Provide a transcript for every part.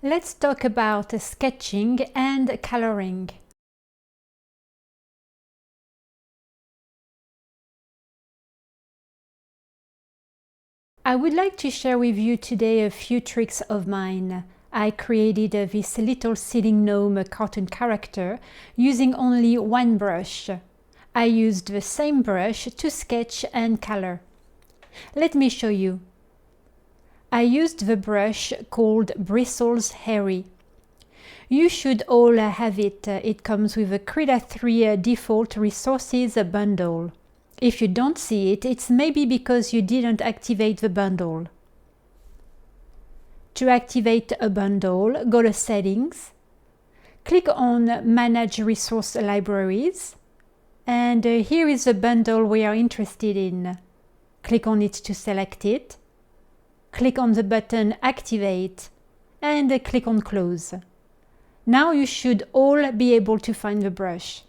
Let's talk about sketching and coloring. I would like to share with you today a few tricks of mine. I created this little sitting gnome cartoon character using only one brush. I used the same brush to sketch and color. Let me show you. I used the brush called Bristles Hairy. You should all have it. It comes with a KRITA 3 default resources bundle. If you don't see it, it's maybe because you didn't activate the bundle. To activate a bundle, go to Settings, click on Manage Resource Libraries, and here is the bundle we are interested in. Click on it to select it, click on the button Activate, and click on Close. Now you should all be able to find the brush.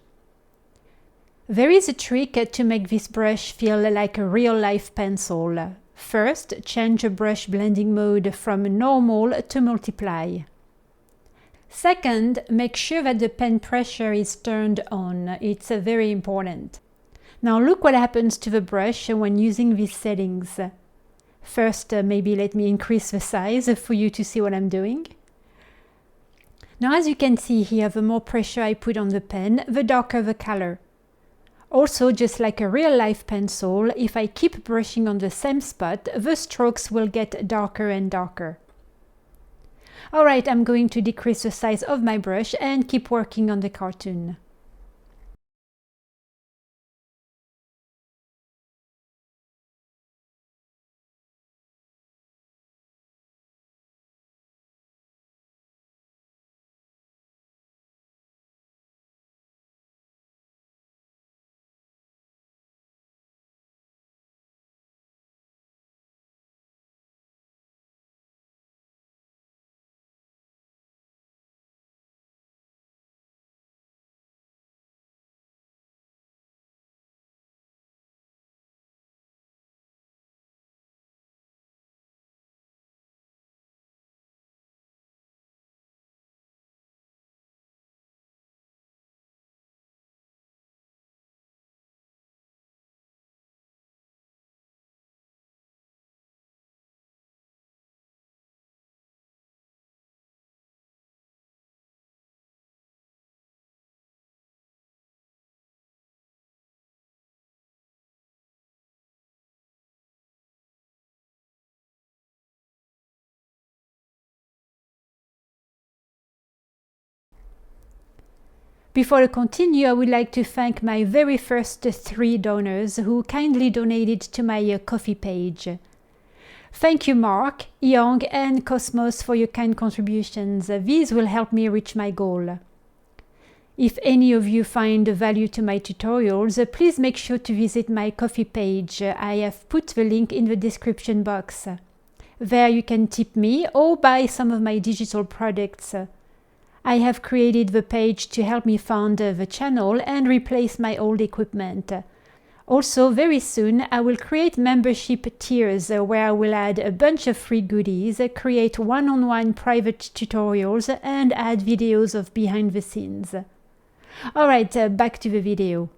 There is a trick to make this brush feel like a real-life pencil. First, change the brush blending mode from normal to multiply. Second, make sure that the pen pressure is turned on. It's very important. Now look what happens to the brush when using these settings. First, maybe let me increase the size for you to see what I'm doing. Now as you can see here, the more pressure I put on the pen, the darker the color. Also, just like a real-life pencil, if I keep brushing on the same spot, the strokes will get darker and darker. Alright, I'm going to decrease the size of my brush and keep working on the cartoon. Before I continue, I would like to thank my very first 3 donors who kindly donated to my Ko-fi page. Thank you Mark, Young and Cosmos for your kind contributions. These will help me reach my goal. If any of you find value to my tutorials, please make sure to visit my Ko-fi page. I have put the link in the description box. There you can tip me or buy some of my digital products. I have created the page to help me fund the channel and replace my old equipment. Also, very soon I will create membership tiers where I will add a bunch of free goodies, create one-on-one private tutorials, and add videos of behind the scenes. Alright, back to the video.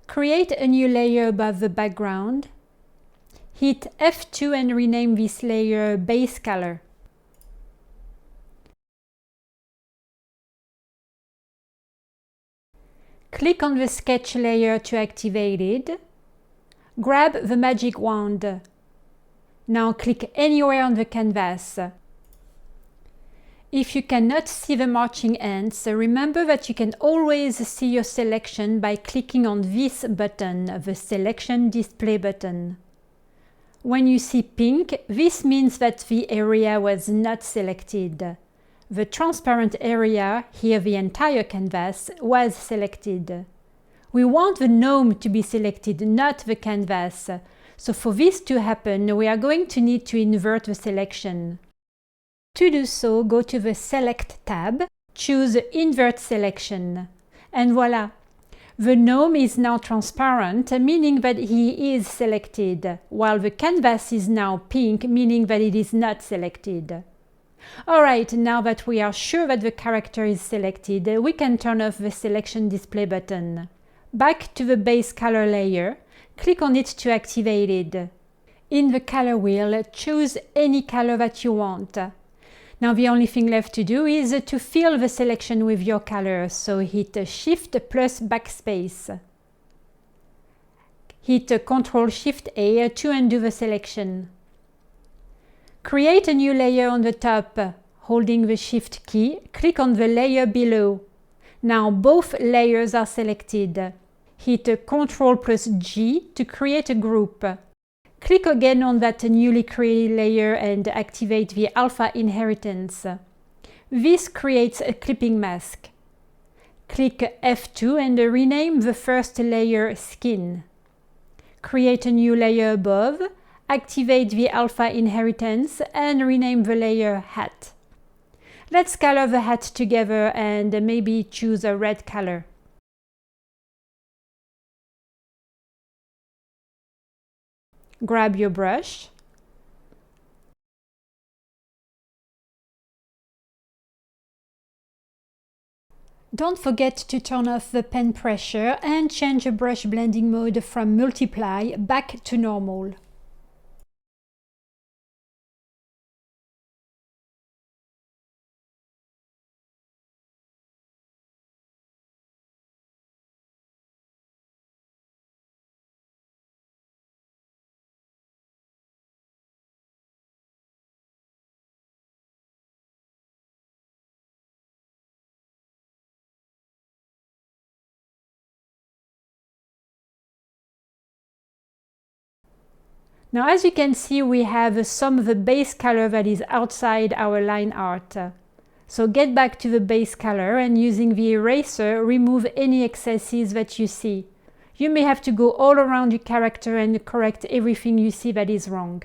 Create a new layer above the background. Hit F2 and rename this layer Base Color. Click on the sketch layer to activate it. Grab the magic wand. Now click anywhere on the canvas. If you cannot see the marching ants, remember that you can always see your selection by clicking on this button, the Selection Display button. When you see pink, this means that the area was not selected. The transparent area, here the entire canvas, was selected. We want the gnome to be selected, not the canvas. So for this to happen, we are going to need to invert the selection. To do so, go to the Select tab, choose Invert Selection, and voila! The gnome is now transparent, meaning that he is selected, while the canvas is now pink, meaning that it is not selected. Alright, now that we are sure that the character is selected, we can turn off the selection display button. Back to the base color layer, click on it to activate it. In the color wheel, choose any color that you want. Now the only thing left to do is to fill the selection with your color, so hit Shift plus Backspace. Hit Ctrl Shift A to undo the selection. Create a new layer on the top. Holding the Shift key, click on the layer below. Now both layers are selected. Hit Ctrl plus G to create a group. Click again on that newly created layer and activate the alpha inheritance. This creates a clipping mask. Click F2 and rename the first layer Skin. Create a new layer above, activate the alpha inheritance and rename the layer Hat. Let's color the hat together and maybe choose a red color. Grab your brush. Don't forget to turn off the pen pressure and change the brush blending mode from multiply back to normal. Now as you can see, we have some of the base color that is outside our line art. So get back to the base color and using the eraser, remove any excesses that you see. You may have to go all around your character and correct everything you see that is wrong.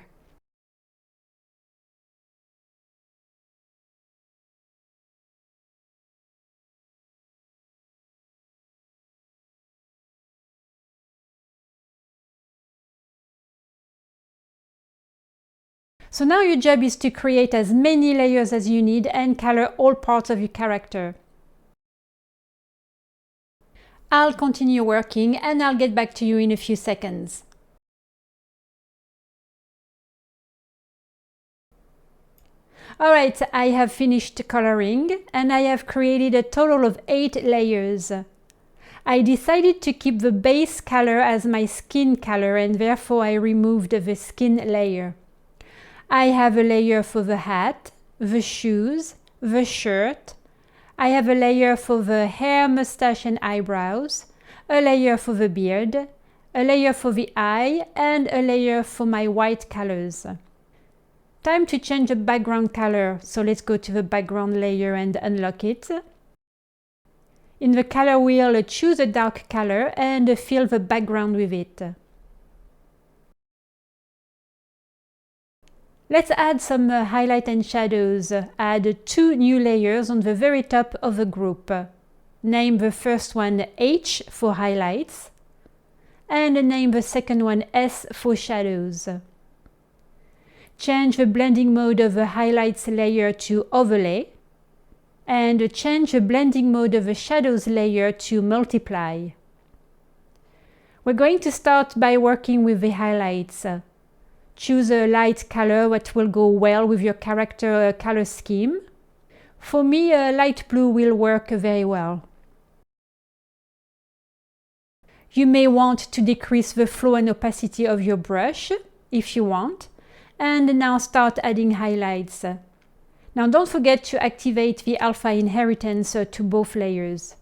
So now your job is to create as many layers as you need and color all parts of your character. I'll continue working and I'll get back to you in a few seconds. Alright, I have finished coloring and I have created a total of 8 layers. I decided to keep the base color as my skin color and therefore I removed the skin layer. I have a layer for the hat, the shoes, the shirt. I have a layer for the hair, mustache and eyebrows, a layer for the beard, a layer for the eye and a layer for my white colors. Time to change the background color, so let's go to the background layer and unlock it. In the color wheel, choose a dark color and fill the background with it. Let's add some highlight and shadows. Add 2 new layers on the very top of the group. Name the first one H for highlights and name the second one S for shadows. Change the blending mode of the highlights layer to overlay and change the blending mode of the shadows layer to multiply. We're going to start by working with the highlights. Choose a light color that will go well with your character color scheme. For me, light blue will work very well. You may want to decrease the flow and opacity of your brush if you want. And now start adding highlights. Now don't forget to activate the alpha inheritance to both layers.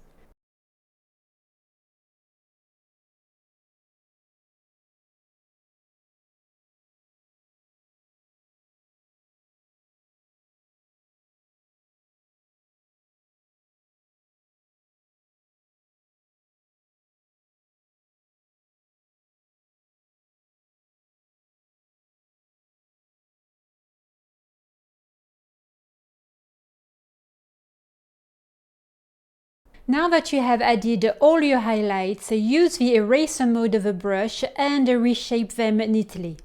Now that you have added all your highlights, use the eraser mode of the brush and reshape them neatly.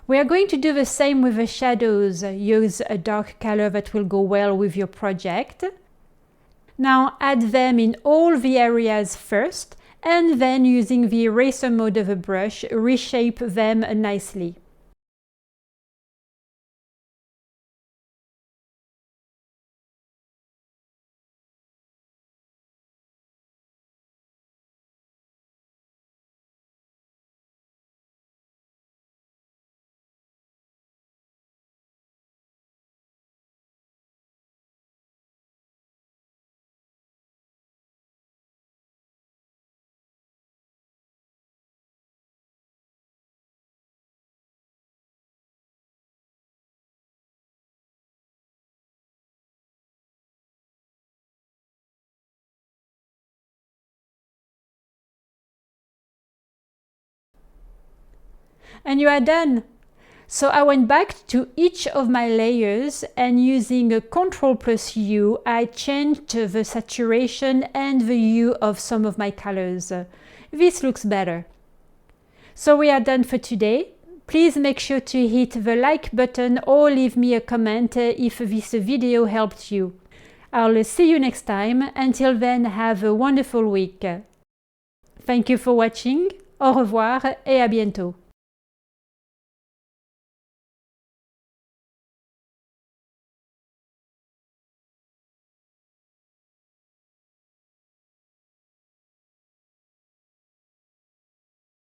We are going to do the same with the shadows. Use a dark color that will go well with your project. Now add them in all the areas first, and then using the eraser mode of the brush, reshape them nicely. And you are done! So I went back to each of my layers and using a Ctrl+U, I changed the saturation and the hue of some of my colors. This looks better. So we are done for today. Please make sure to hit the like button or leave me a comment if this video helped you. I'll see you next time. Until then, have a wonderful week. Thank you for watching. Au revoir et à bientôt.